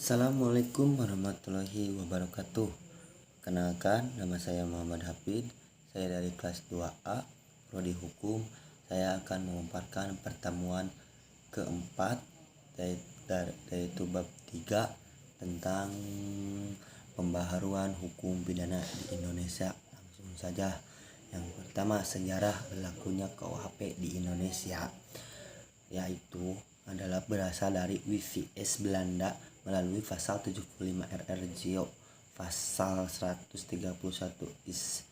Assalamualaikum warahmatullahi wabarakatuh. Kenalkan, nama saya Muhammad Hafid. Saya dari kelas 2A, Prodi Hukum. Saya akan memaparkan pertemuan keempat yaitu bab 3 tentang pembaharuan hukum pidana di Indonesia. Langsung saja. Yang pertama, sejarah berlakunya KUHP di Indonesia, yaitu adalah berasal dari WVS Belanda melalui pasal 75 RRGO, pasal 131 IS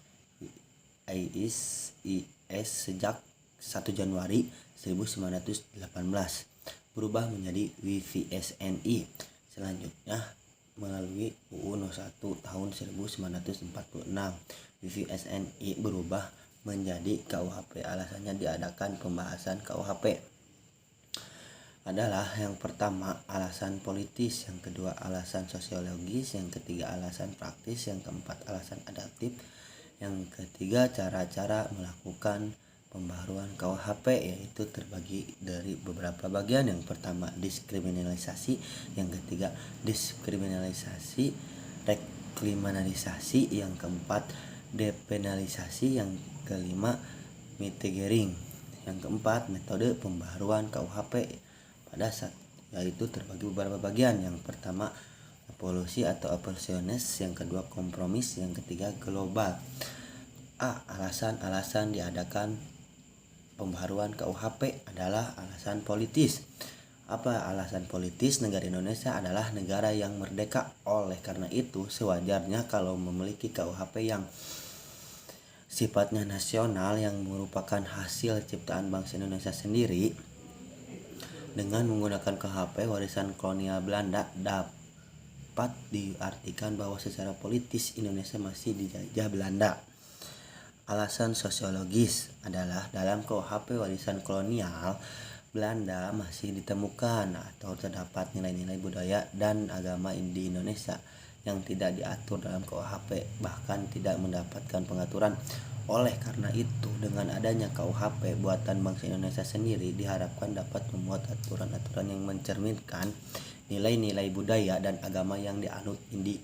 sejak 1 Januari 1918 berubah menjadi WVSNI. Selanjutnya melalui UU No. 1 tahun 1946, WVSNI berubah menjadi KUHP. Alasannya diadakan pembahasan KUHP adalah yang pertama alasan politis, yang kedua alasan sosiologis, yang ketiga alasan praktis, yang keempat alasan adaptif, yang ketiga cara-cara melakukan pembaharuan KUHP, yaitu terbagi dari beberapa bagian. Yang pertama diskriminalisasi, yang ketiga diskriminalisasi, rekriminalisasi, yang keempat depenalisasi, yang kelima mitigating, yang keempat metode pembaharuan KUHP pada saat, yaitu terbagi beberapa bagian. Yang pertama evolusi atau evolusionis, yang kedua kompromis, yang ketiga global. Alasan diadakan pembaharuan KUHP adalah alasan politis. Apa alasan politis? Negara Indonesia adalah negara yang merdeka. Oleh karena itu sewajarnya kalau memiliki KUHP yang sifatnya nasional, yang merupakan hasil ciptaan bangsa Indonesia sendiri. Dengan menggunakan KUHP warisan kolonial Belanda, dapat diartikan bahwa secara politis Indonesia masih dijajah Belanda. Alasan sosiologis adalah dalam KUHP warisan kolonial Belanda masih ditemukan atau terdapat nilai-nilai budaya dan agama di Indonesia yang tidak diatur dalam KUHP, bahkan tidak mendapatkan pengaturan. Oleh karena itu, dengan adanya KUHP buatan bangsa Indonesia sendiri diharapkan dapat membuat aturan-aturan yang mencerminkan nilai-nilai budaya dan agama yang dianut di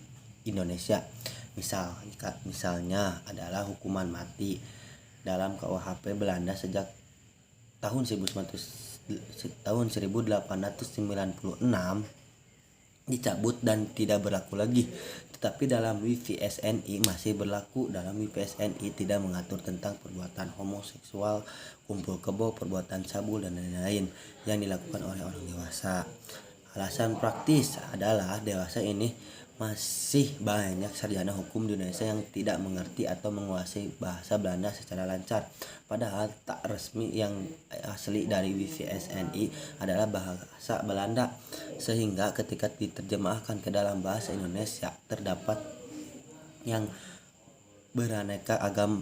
Indonesia. Misalnya adalah hukuman mati. Dalam KUHP Belanda sejak tahun 1896 dicabut dan tidak berlaku lagi. Tetapi dalam WVSNI masih berlaku. Dalam WVSNI tidak mengatur tentang perbuatan homoseksual, kumpul kebo, perbuatan cabul, dan lain-lain yang dilakukan oleh orang dewasa. Alasan praktis adalah dewasa ini masih banyak sarjana hukum di Indonesia yang tidak mengerti atau menguasai bahasa Belanda secara lancar. Padahal tak resmi yang asli dari WVSNI adalah bahasa Belanda, sehingga ketika diterjemahkan ke dalam bahasa Indonesia terdapat yang beraneka ragam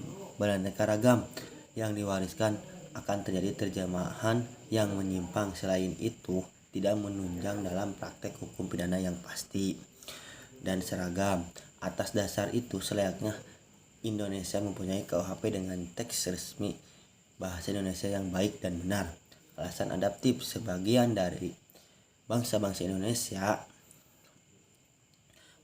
yang diwariskan. Akan terjadi terjemahan yang menyimpang. Selain itu tidak menunjang dalam praktek hukum pidana yang pasti dan seragam. Atas dasar itu selayaknya Indonesia mempunyai KUHP dengan teks resmi bahasa Indonesia yang baik dan benar. Alasan adaptif, sebagian dari bangsa-bangsa Indonesia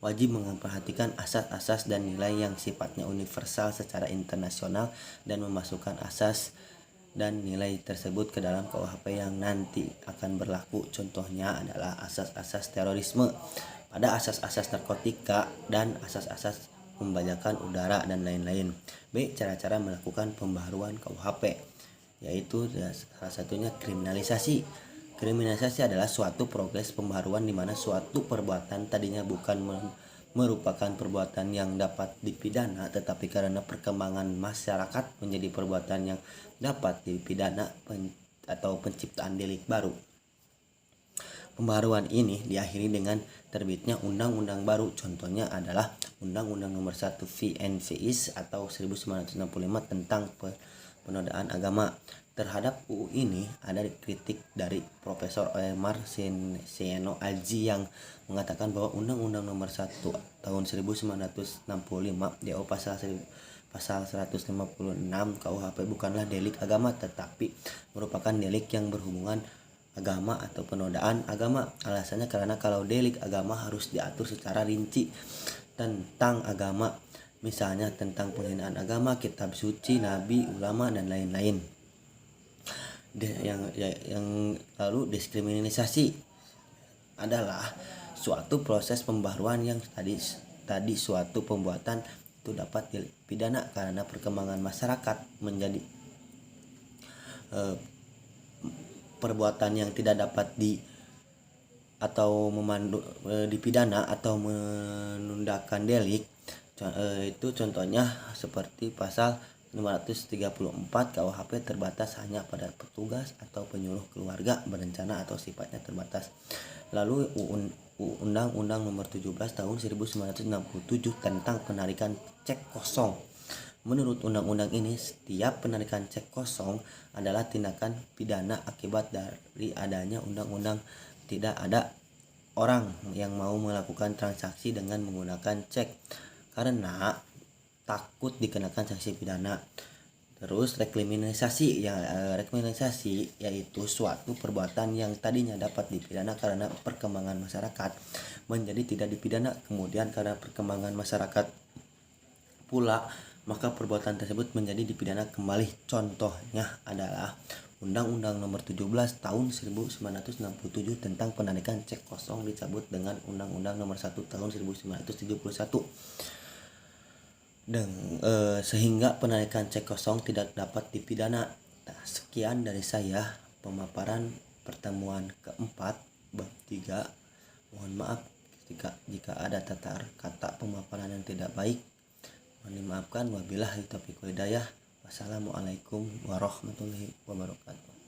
wajib memperhatikan asas-asas dan nilai yang sifatnya universal secara internasional dan memasukkan asas dan nilai tersebut ke dalam KUHP yang nanti akan berlaku. Contohnya adalah asas-asas terorisme, pada asas-asas narkotika, dan asas-asas pembajakan udara, dan lain-lain. B. Cara-cara melakukan pembaharuan KUHP, yaitu salah satunya kriminalisasi. Kriminalisasi adalah suatu progres pembaharuan di mana suatu perbuatan tadinya bukan merupakan perbuatan yang dapat dipidana, tetapi karena perkembangan masyarakat menjadi perbuatan yang dapat dipidana atau penciptaan delik baru. Pembaharuan ini diakhiri dengan terbitnya undang-undang baru. Contohnya adalah Undang-Undang Nomor 1 VNVIS atau 1965 tentang penodaan agama. Terhadap UU ini ada kritik dari Profesor Omar Seno Aji yang mengatakan bahwa Undang-Undang Nomor 1 tahun 1965 DO pasal 156 KUHP bukanlah delik agama, tetapi merupakan delik yang berhubungan agama atau penodaan agama. Alasannya karena kalau delik agama harus diatur secara rinci tentang agama, misalnya tentang penghinaan agama, kitab suci, nabi, ulama, dan lain-lain. Yang lalu diskriminasi adalah suatu proses pembaharuan yang tadi suatu pembuatan itu dapat dipidana karena perkembangan masyarakat menjadi perbuatan yang tidak dapat dipidana atau menundakan delik. Itu contohnya seperti pasal 534 KUHP terbatas hanya pada petugas atau penyuluh keluarga berencana atau sifatnya terbatas. Lalu Undang-Undang Nomor 17 Tahun 1967 tentang penarikan cek kosong. Menurut undang-undang ini, setiap penarikan cek kosong adalah tindakan pidana akibat dari adanya undang-undang. Tidak ada orang yang mau melakukan transaksi dengan menggunakan cek karena takut dikenakan sanksi pidana. Terus rekriminalisasi yaitu suatu perbuatan yang tadinya dapat dipidana karena perkembangan masyarakat menjadi tidak dipidana, kemudian karena perkembangan masyarakat pula maka perbuatan tersebut menjadi dipidana kembali. Contohnya adalah Undang-Undang Nomor 17 Tahun 1967 tentang penarikan cek kosong dicabut dengan Undang-Undang Nomor 1 Tahun 1971. Sehingga penarikan cek kosong tidak dapat dipidana. Sekian dari saya pemaparan pertemuan keempat bab 3. Mohon maaf jika ada tata kata pemaparan yang tidak baik. Mohon dimaafkan. Wabillahi taufiq wal hidayah. Wassalamualaikum warahmatullahi wabarakatuh.